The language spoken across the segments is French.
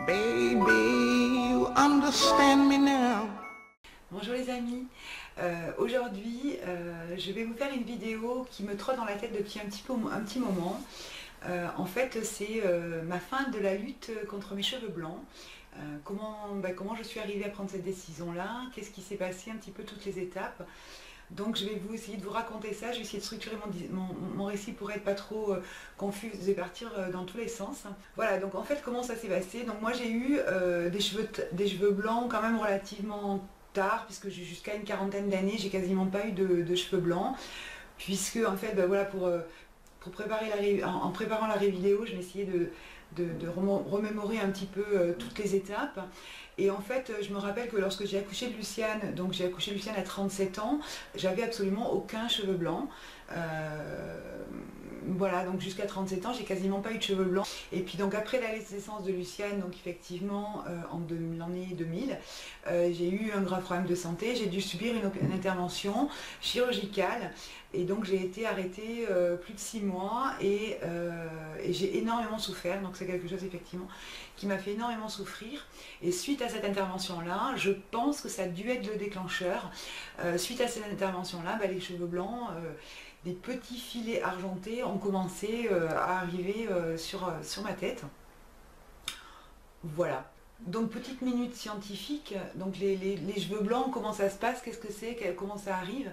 Baby, you understand me now. Bonjour les amis, aujourd'hui je vais vous faire une vidéo qui me trotte dans la tête depuis un petit moment. En fait c'est ma fin de la lutte contre mes cheveux blancs. Comment je suis arrivée à prendre cette décision là, qu'est-ce qui s'est passé, un petit peu toutes les étapes. Donc je vais essayer de vous raconter ça, je vais essayer de structurer mon récit pour être pas trop confus et partir dans tous les sens. Voilà, donc en fait comment ça s'est passé. Donc moi j'ai eu des cheveux blancs quand même relativement tard, puisque jusqu'à une quarantaine d'années j'ai quasiment pas eu de cheveux blancs, puisque en fait voilà, pour préparer en préparant la vidéo je vais essayer de remémorer un petit peu toutes les étapes. Et en fait, je me rappelle que lorsque j'ai accouché de Luciane, donc j'ai accouché de Luciane à 37 ans, j'avais absolument aucun cheveu blanc. Voilà, donc jusqu'à 37 ans, j'ai quasiment pas eu de cheveux blancs. Et puis donc après la naissance de Luciane, donc effectivement en l'année 2000, j'ai eu un grave problème de santé, j'ai dû subir une intervention chirurgicale. Et donc j'ai été arrêtée plus de 6 mois et j'ai énormément souffert. Donc c'est quelque chose effectivement qui m'a fait énormément souffrir. Et suite à cette intervention-là, je pense que ça a dû être le déclencheur. Suite à cette intervention-là, les cheveux blancs, des petits filets argentés ont commencé à arriver sur ma tête. Voilà. Donc petite minute scientifique, donc les cheveux blancs, comment ça se passe, qu'est-ce que c'est, comment ça arrive.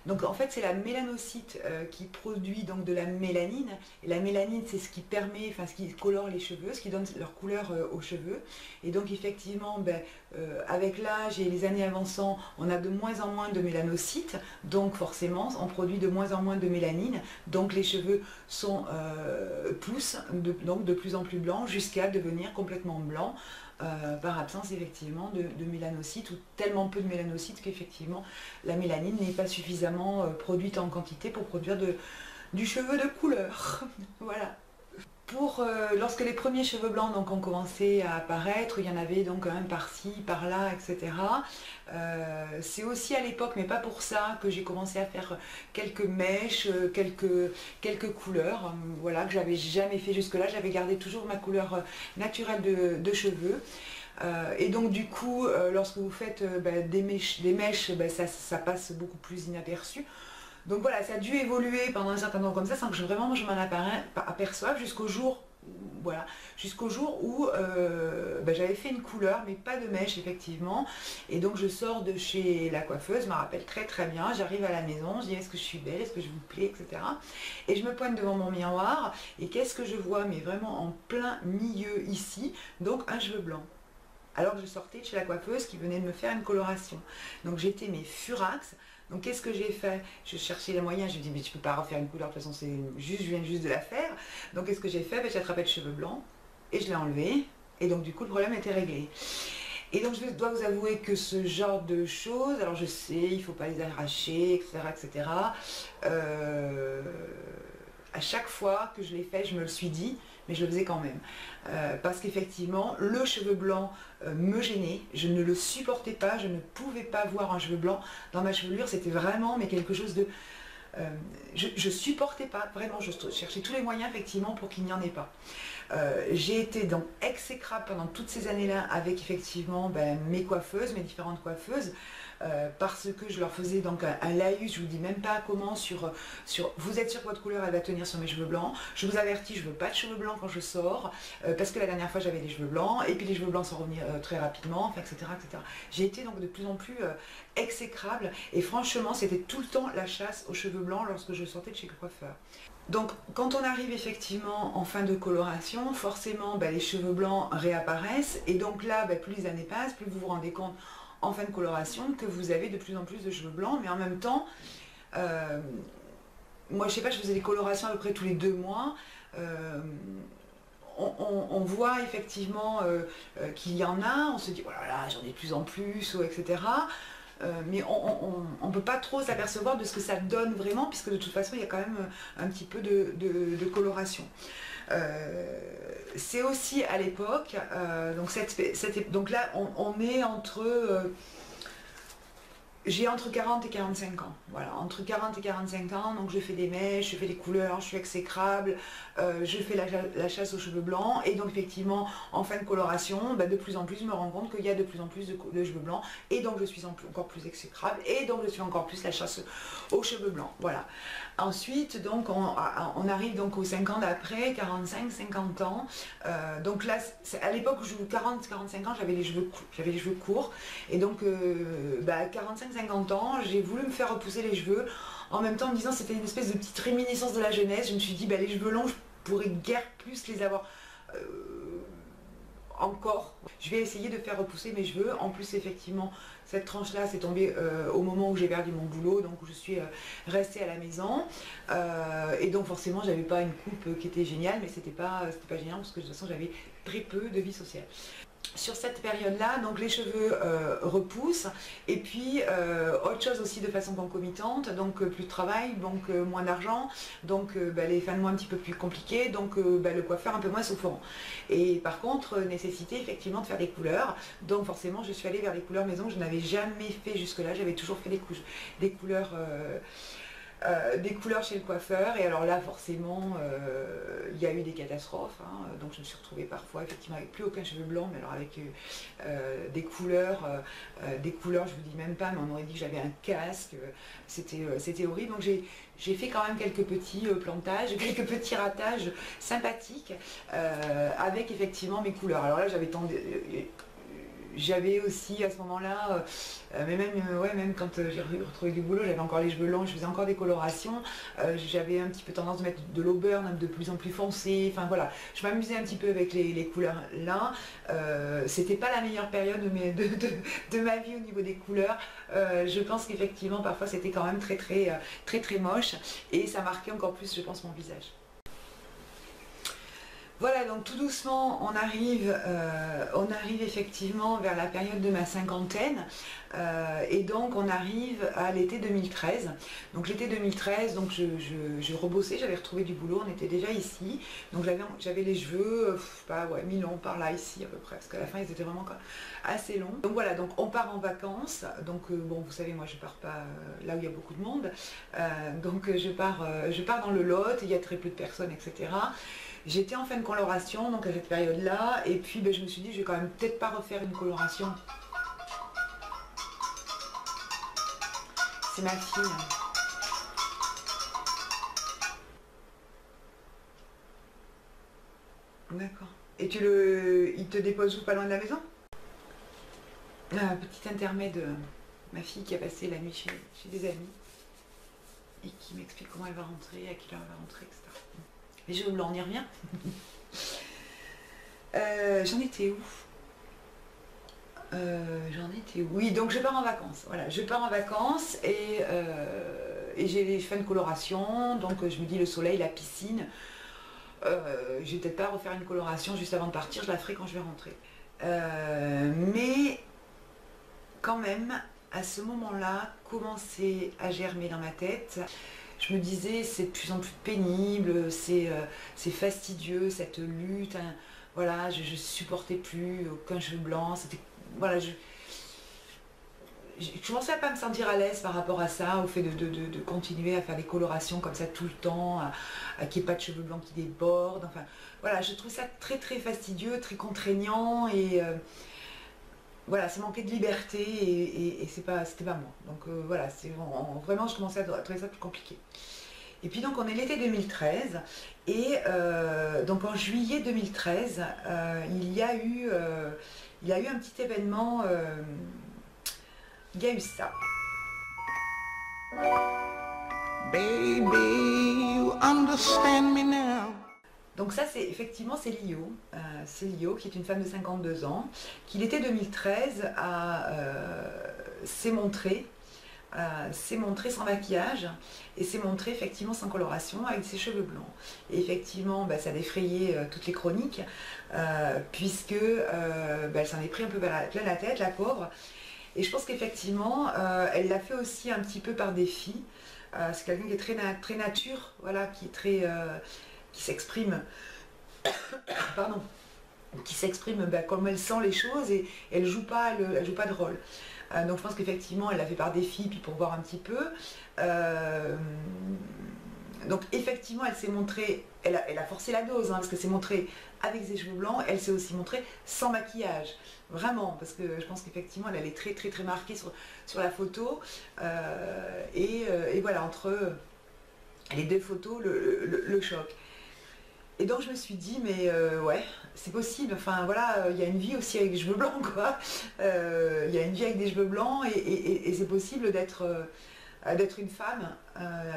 Donc en fait c'est la mélanocyte qui produit donc de la mélanine, et la mélanine c'est ce qui permet, ce qui colore les cheveux, ce qui donne leur couleur aux cheveux. Et donc effectivement avec l'âge et les années avançant, on a de moins en moins de mélanocytes, donc forcément on produit de moins en moins de mélanine, donc les cheveux sont poussent donc de plus en plus blancs jusqu'à devenir complètement blancs. Par absence effectivement de mélanocytes, ou tellement peu de mélanocytes qu'effectivement la mélanine n'est pas suffisamment produite en quantité pour produire du cheveu de couleur. Voilà. Lorsque les premiers cheveux blancs donc, ont commencé à apparaître, il y en avait donc quand même par-ci, par-là, etc. C'est aussi à l'époque, mais pas pour ça, que j'ai commencé à faire quelques mèches, quelques couleurs, voilà, que j'avais jamais fait jusque-là. J'avais gardé toujours ma couleur naturelle de cheveux. Et donc du coup, lorsque vous faites des mèches, ça passe beaucoup plus inaperçu. Donc voilà, ça a dû évoluer pendant un certain temps comme ça, sans que je m'en aperçoive, jusqu'au jour, voilà, où j'avais fait une couleur, mais pas de mèche effectivement. Et donc je sors de chez la coiffeuse, je me rappelle très très bien, j'arrive à la maison, je dis est-ce que je suis belle, est-ce que je vous plais, etc. Et je me pointe devant mon miroir, et qu'est-ce que je vois, mais vraiment en plein milieu ici, donc un cheveu blanc. Alors que je sortais de chez la coiffeuse qui venait de me faire une coloration. Donc j'étais mais furax. Donc qu'est-ce que j'ai fait? Je cherchais les moyens, je me dis mais tu peux pas refaire une couleur, de toute façon c'est juste, je viens juste de la faire. Donc qu'est-ce que j'ai fait? J'ai attrapé le cheveu blanc et je l'ai enlevé. Et donc du coup le problème était réglé. Et donc je dois vous avouer que ce genre de choses, alors je sais, il ne faut pas les arracher, etc. À chaque fois que je l'ai fait, je me le suis dit, mais je le faisais quand même. Parce qu'effectivement, le cheveu blanc me gênait, je ne le supportais pas, je ne pouvais pas voir un cheveu blanc dans ma chevelure, c'était vraiment quelque chose de... je supportais pas, vraiment, je cherchais tous les moyens effectivement pour qu'il n'y en ait pas. J'ai été donc exécrable pendant toutes ces années-là avec effectivement mes coiffeuses, mes différentes coiffeuses, parce que je leur faisais donc un laïus, je vous dis même pas comment, sur vous êtes sûr que votre couleur elle va tenir sur mes cheveux blancs, je vous avertis, je veux pas de cheveux blancs quand je sors, parce que la dernière fois j'avais des cheveux blancs, et puis les cheveux blancs sont revenus très rapidement, etc. etc. J'ai été donc de plus en plus exécrable, et franchement c'était tout le temps la chasse aux cheveux blancs lorsque je sortais de chez le coiffeur. Donc quand on arrive effectivement en fin de coloration, forcément les cheveux blancs réapparaissent, et donc là plus les années passent, plus vous vous rendez compte en fin de coloration que vous avez de plus en plus de cheveux blancs, mais en même temps, moi je sais pas, je faisais des colorations à peu près tous les 2 mois, on voit effectivement qu'il y en a, on se dit voilà, j'en ai de plus en plus, etc. Mais on ne peut pas trop s'apercevoir de ce que ça donne vraiment, puisque de toute façon il y a quand même un petit peu de coloration. C'est aussi à l'époque, donc là on est entre J'ai entre 40 et 45 ans, voilà, entre 40 et 45 ans, donc je fais des mèches, je fais des couleurs, je suis exécrable, je fais la chasse aux cheveux blancs, et donc effectivement, en fin de coloration, de plus en plus, je me rends compte qu'il y a de plus en plus de cheveux blancs, et donc je suis encore plus exécrable, et donc je suis encore plus la chasse aux cheveux blancs, voilà. Ensuite, donc, on arrive donc aux 5 ans d'après, 45, 50 ans, donc là, à l'époque où je 40-45 ans, j'avais les cheveux courts, et donc 45-50 ans, j'ai voulu me faire repousser les cheveux, en même temps en me disant c'était une espèce de petite réminiscence de la jeunesse. Je me suis dit les cheveux longs, je pourrais guère plus les avoir encore. Je vais essayer de faire repousser mes cheveux. En plus, effectivement, cette tranche là c'est tombé au moment où j'ai perdu mon boulot, donc où je suis restée à la maison, et donc forcément j'avais pas une coupe qui était géniale, mais c'était pas génial parce que de toute façon j'avais très peu de vie sociale. Sur cette période-là, donc les cheveux repoussent, et puis autre chose aussi de façon concomitante, donc plus de travail, donc moins d'argent, donc les fins de mois un petit peu plus compliquées, donc le coiffeur un peu moins souffrant. Et par contre, nécessité effectivement de faire des couleurs, donc forcément je suis allée vers les couleurs maison que je n'avais jamais fait jusque-là, j'avais toujours fait des couleurs chez le coiffeur, et alors là forcément il y a eu des catastrophes, hein, donc je me suis retrouvée parfois effectivement avec plus aucun cheveu blanc, mais alors avec des couleurs, je vous dis même pas, mais on aurait dit que j'avais un casque, c'était horrible. Donc j'ai fait quand même quelques petits plantages, quelques petits ratages sympathiques avec effectivement mes couleurs. Alors là j'avais aussi à ce moment-là, mais même quand j'ai retrouvé du boulot, j'avais encore les cheveux longs, je faisais encore des colorations, j'avais un petit peu tendance de mettre de l'auburn de plus en plus foncé, enfin voilà, je m'amusais un petit peu avec les couleurs là. C'était pas la meilleure période de ma vie au niveau des couleurs. Je pense qu'effectivement parfois c'était quand même très moche, et ça marquait encore plus, je pense, mon visage. Voilà, donc tout doucement, on arrive effectivement vers la période de ma cinquantaine, et donc on arrive à l'été 2013. Donc l'été 2013, donc je rebossais, j'avais retrouvé du boulot, on était déjà ici, donc j'avais les cheveux, mi-longs par là, ici à peu près, parce qu'à la fin ils étaient vraiment assez longs. Donc voilà, donc on part en vacances, donc bon, vous savez, moi je pars pas là où il y a beaucoup de monde, donc je pars dans le Lot, il y a très peu de personnes, etc. J'étais en fin de coloration, donc à cette période-là, et puis je me suis dit, je vais quand même peut-être pas refaire une coloration. C'est ma fille. D'accord. Et il te dépose où, pas loin de la maison? Petit intermède, ma fille qui a passé la nuit chez des amis, et qui m'explique comment elle va rentrer, à quelle heure elle va rentrer, etc. Les cheveux blancs, on y revient. J'en étais où? Oui, donc je pars en vacances. Voilà, je pars en vacances, et j'ai les fins de coloration, donc je me dis le soleil, la piscine. Je vais peut-être pas refaire une coloration juste avant de partir, je la ferai quand je vais rentrer. Mais quand même, à ce moment-là, commençait à germer dans ma tête. Je me disais, c'est de plus en plus pénible, c'est fastidieux cette lutte, hein. Voilà, je supportais plus aucun cheveu blanc, voilà, je commençais à pas me sentir à l'aise par rapport à ça, au fait de continuer à faire des colorations comme ça tout le temps, qu'il n'y ait pas de cheveux blancs qui débordent, enfin voilà, je trouve ça très fastidieux, très contraignant, et voilà, ça manquait de liberté, et c'était pas moi. Donc voilà, vraiment je commençais à trouver ça plus compliqué. Et puis donc on est l'été 2013, et donc en juillet 2013, il y a eu un petit événement, il y a eu ça. Baby, you understand me now. Donc ça, effectivement, c'est Lio. C'est Lio, qui est une femme de 52 ans, qui l'été 2013 s'est montrée sans maquillage, et s'est montrée effectivement sans coloration, avec ses cheveux blancs. Et effectivement, ça a défrayé toutes les chroniques, puisque elle s'en est pris un peu plein la tête, la pauvre. Et je pense qu'effectivement, elle l'a fait aussi un petit peu par défi. C'est quelqu'un qui est très nature, voilà, qui s'exprime, pardon, qui s'exprime comme elle sent les choses et elle joue pas de rôle. Donc je pense qu'effectivement elle l'a fait par défi puis pour voir un petit peu. Donc effectivement elle s'est montrée, elle a forcé la dose, hein, parce qu'elle s'est montrée avec ses cheveux blancs, elle s'est aussi montrée sans maquillage, vraiment, parce que je pense qu'effectivement elle est très très très marquée sur la photo, et voilà, entre les deux photos, le choc. Et donc je me suis dit, mais ouais, c'est possible, enfin voilà, il y a une vie aussi avec des cheveux blancs, quoi. Il y a une vie avec des cheveux blancs et c'est possible d'être une femme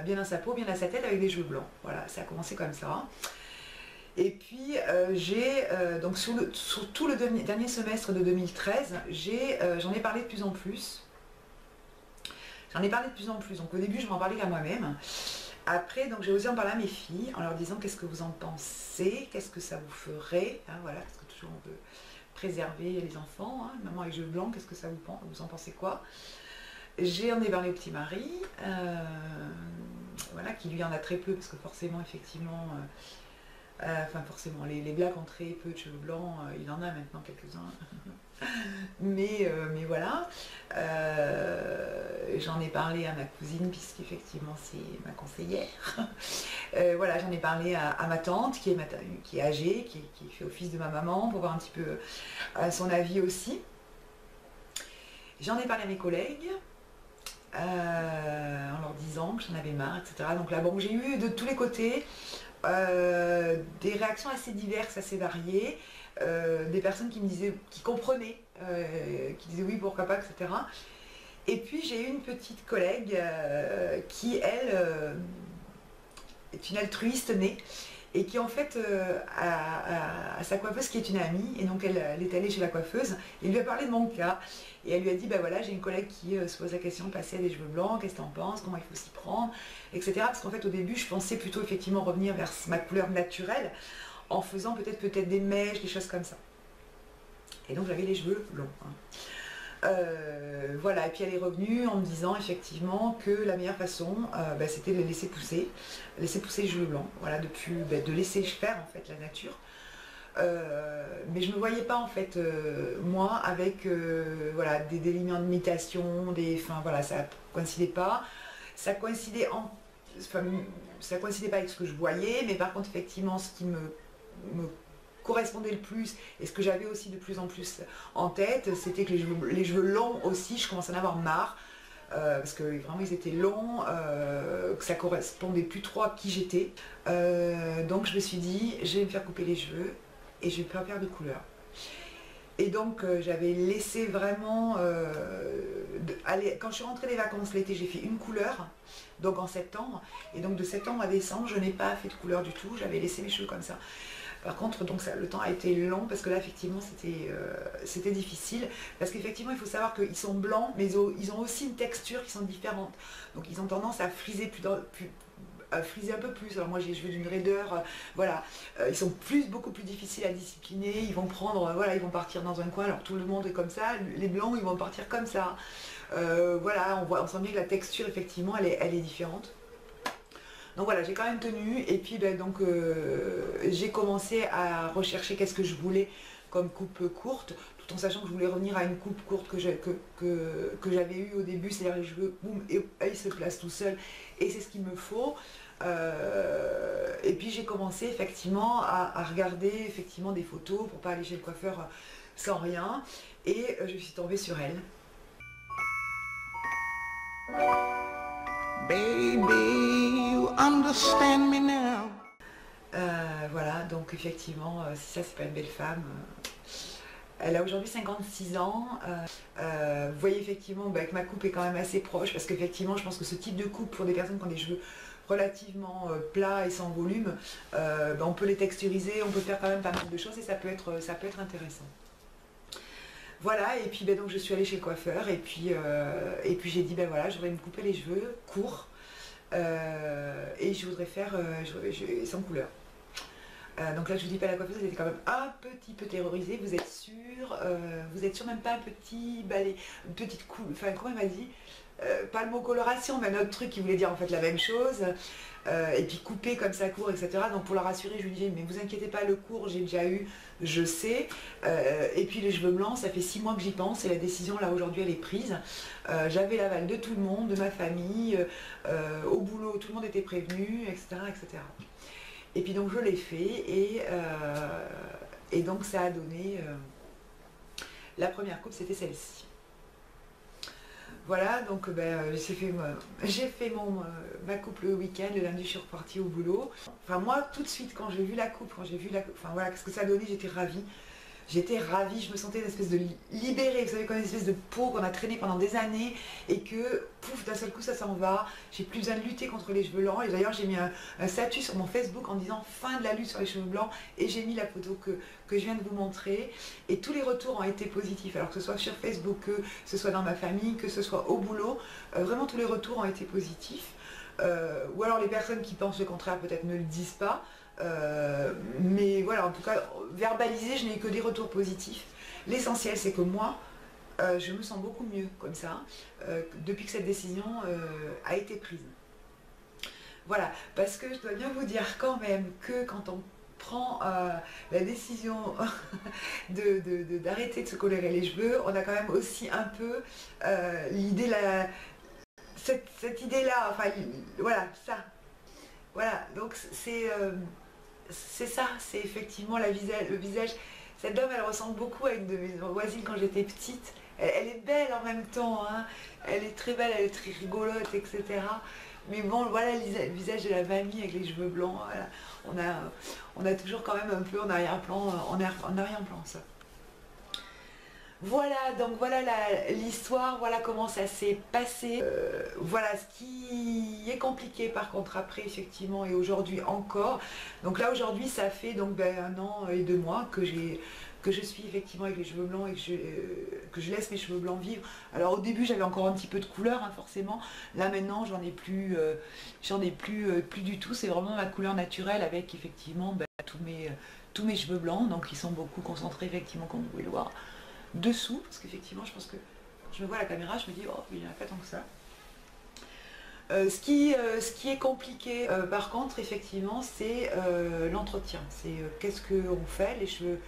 bien dans sa peau, bien dans sa tête avec des cheveux blancs. Voilà, ça a commencé comme ça. Et puis donc sur tout le dernier semestre de 2013, j'en ai parlé de plus en plus. Donc au début je m'en parlais qu'à moi-même. Après, donc j'ai osé en parler à mes filles en leur disant qu'est-ce que vous en pensez, qu'est-ce que ça vous ferait, hein, voilà, parce que toujours on veut préserver les enfants, hein, maman avec cheveux blancs, qu'est-ce que ça vous en pensez quoi? J'en ai parlé au petit mari, voilà, qui lui en a très peu, parce que forcément, effectivement, forcément, les blagues ont très peu de cheveux blancs, il en a maintenant quelques-uns. mais voilà, j'en ai parlé à ma cousine puisqu'effectivement c'est ma conseillère. Voilà, j'en ai parlé à ma tante qui est âgée, qui fait office de ma maman pour voir un petit peu son avis aussi. J'en ai parlé à mes collègues en leur disant que j'en avais marre, etc. Donc là bon, j'ai eu de tous les côtés des réactions assez diverses, assez variées. Des personnes qui me disaient, qui comprenaient, qui disaient oui pourquoi pas, etc. Et puis j'ai eu une petite collègue qui elle est une altruiste née et qui en fait a sa coiffeuse qui est une amie, et donc elle est allée chez la coiffeuse et lui a parlé de mon cas et elle lui a dit bah voilà, j'ai une collègue qui se pose la question de passer à des cheveux blancs, qu'est-ce que t'en penses, comment il faut s'y prendre, etc. Parce qu'en fait au début je pensais plutôt effectivement revenir vers ma couleur naturelle en faisant peut-être des mèches, des choses comme ça. Et donc j'avais les cheveux longs. Hein. Voilà, et puis elle est revenue en me disant effectivement que la meilleure façon, c'était de les laisser pousser les cheveux blancs, voilà, de laisser faire en fait la nature. Mais je ne me voyais pas en fait, moi, avec voilà, des lignes en imitation, enfin voilà, ça coïncidait pas. Ça coïncidait ça coïncidait pas avec ce que je voyais, mais par contre effectivement ce qui me correspondait le plus et ce que j'avais aussi de plus en plus en tête, c'était que les cheveux longs aussi, je commençais à en avoir marre, parce que vraiment ils étaient longs, que ça correspondait plus trop à qui j'étais. Donc je me suis dit, je vais me faire couper les cheveux et je vais pas faire de couleur. Et donc j'avais laissé vraiment, quand je suis rentrée des vacances l'été, j'ai fait une couleur, donc en septembre, et donc de septembre à décembre, je n'ai pas fait de couleur du tout, j'avais laissé mes cheveux comme ça. Par contre, donc le temps a été long parce que là, effectivement, c'était difficile. Parce qu'effectivement, il faut savoir qu'ils sont blancs, mais ils ont aussi une texture qui sont différentes. Donc, ils ont tendance à friser friser un peu plus. Alors moi, j'ai les cheveux d'une raideur, voilà. Ils sont beaucoup plus difficiles à discipliner. Ils vont prendre, voilà, ils vont partir dans un coin. Alors tout le monde est comme ça. Les blancs, ils vont partir comme ça. Voilà, on sent bien que la texture, effectivement, elle est différente. Donc voilà, j'ai quand même tenu et puis j'ai commencé à rechercher qu'est-ce que je voulais comme coupe courte, tout en sachant que je voulais revenir à une coupe courte que j'avais eue au début, c'est-à-dire les cheveux, boum, et ils se placent tout seuls et c'est ce qu'il me faut. Et puis j'ai commencé effectivement à regarder effectivement des photos pour pas aller chez le coiffeur sans rien, et je suis tombée sur elle. Baby, you understand me now. Voilà, donc effectivement, si ça c'est pas une belle femme. Elle a aujourd'hui 56 ans. Vous voyez effectivement que ma coupe est quand même assez proche, parce qu'effectivement je pense que ce type de coupe pour des personnes qui ont des cheveux relativement plats et sans volume, on peut les texturiser, on peut faire quand même pas mal de choses et ça peut être intéressant. Voilà, et puis donc je suis allée chez le coiffeur et puis j'ai dit voilà, je voudrais me couper les cheveux courts et je voudrais faire sans couleur. Donc là je vous dis pas, la coiffeuse elle était quand même un petit peu terrorisée. Vous êtes sûr même pas un petit balai, une petite coupe, enfin comment elle m'a dit, pas le mot coloration mais un autre truc qui voulait dire en fait la même chose. Et puis couper comme ça court, etc. Donc pour la rassurer, je lui disais mais vous inquiétez pas, le court j'ai déjà eu, je sais. Et puis les cheveux blancs, ça fait 6 mois que j'y pense et la décision là aujourd'hui elle est prise. J'avais l'aval de tout le monde, de ma famille, au boulot tout le monde était prévenu, etc. etc. Et puis donc je l'ai fait et donc ça a donné, la première coupe c'était celle-ci. Voilà, donc j'ai fait ma coupe le week-end, le lundi je suis repartie au boulot. Enfin moi tout de suite quand j'ai vu la coupe, enfin voilà, qu'est-ce que ça a donné, j'étais ravie. J'étais ravie, je me sentais une espèce de libérée, vous savez, comme une espèce de peau qu'on a traînée pendant des années et que, pouf, d'un seul coup ça s'en va. J'ai plus besoin de lutter contre les cheveux blancs. Et d'ailleurs j'ai mis un statut sur mon Facebook en disant fin de la lutte sur les cheveux blancs et j'ai mis la photo que je viens de vous montrer. Et tous les retours ont été positifs, alors que ce soit sur Facebook, que ce soit dans ma famille, que ce soit au boulot, vraiment tous les retours ont été positifs. Ou alors les personnes qui pensent le contraire peut-être ne le disent pas. Mais voilà, en tout cas, verbalisé, je n'ai eu que des retours positifs. L'essentiel, c'est que moi, je me sens beaucoup mieux comme ça, depuis que cette décision a été prise. Voilà, parce que je dois bien vous dire quand même que quand on prend la décision d'arrêter de se colorer les cheveux, on a quand même aussi un peu l'idée, cette idée-là, enfin voilà, ça. Voilà, donc c'est ça, c'est effectivement le visage. Cette dame, elle ressemble beaucoup à une de mes voisines quand j'étais petite. Elle est belle en même temps, hein. Elle est très belle, elle est très rigolote, etc. Mais bon, voilà le visage de la mamie avec les cheveux blancs. Voilà. On a toujours quand même un peu en arrière-plan, ça. Voilà, donc voilà l'histoire, voilà comment ça s'est passé. Voilà ce qui est compliqué par contre après effectivement et aujourd'hui encore. Donc là aujourd'hui ça fait donc 1 an et 2 mois que je suis effectivement avec les cheveux blancs et que je laisse mes cheveux blancs vivre. Alors au début j'avais encore un petit peu de couleur hein, forcément. Là maintenant j'en ai plus du tout. C'est vraiment ma couleur naturelle avec effectivement tous mes cheveux blancs. Donc ils sont beaucoup concentrés effectivement comme vous pouvez le voir dessous, parce qu'effectivement je pense que quand je me vois à la caméra je me dis oh il n'y en a pas tant que ça. Ce qui est compliqué par contre effectivement c'est l'entretien, c'est qu'est-ce qu'on fait. Les cheveux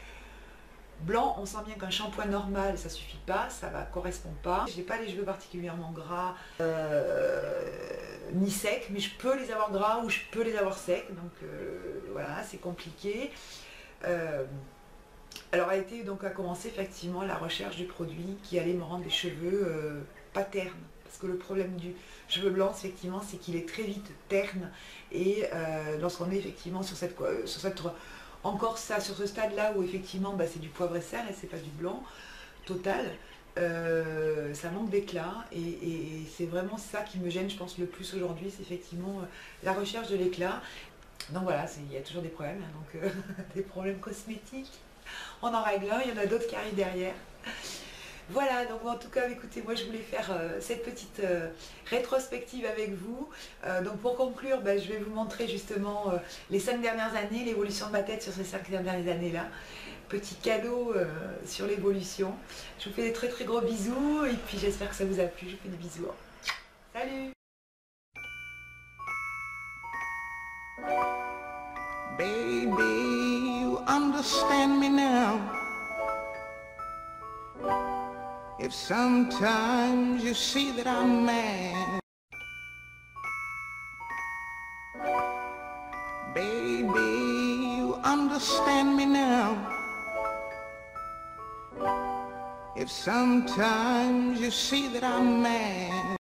blancs, on sent bien qu'un shampoing normal ça suffit pas, ça ne correspond pas. Je n'ai pas les cheveux particulièrement gras ni secs, mais je peux les avoir gras ou je peux les avoir secs, donc voilà c'est compliqué. Alors a commencé effectivement la recherche du produit qui allait me rendre les cheveux pas ternes. Parce que le problème du cheveu blanc, effectivement, c'est qu'il est très vite terne. Et lorsqu'on est effectivement sur ce stade-là où effectivement c'est du poivre et sel et c'est pas du blanc total, ça manque d'éclat. Et c'est vraiment ça qui me gêne, je pense, le plus aujourd'hui, c'est effectivement la recherche de l'éclat. Donc voilà, il y a toujours des problèmes, hein, donc des problèmes cosmétiques. On en règle un, il y en a d'autres qui arrivent derrière. Voilà, donc en tout cas, écoutez, moi je voulais faire cette petite rétrospective avec vous. Donc pour conclure, je vais vous montrer justement les 5 dernières années, l'évolution de ma tête sur ces 5 dernières années-là. Petit cadeau sur l'évolution. Je vous fais des très très gros bisous et puis j'espère que ça vous a plu. Je vous fais des bisous. Salut! Baby, you understand me now. If sometimes you see that I'm mad, baby, you understand me now. If sometimes you see that I'm mad.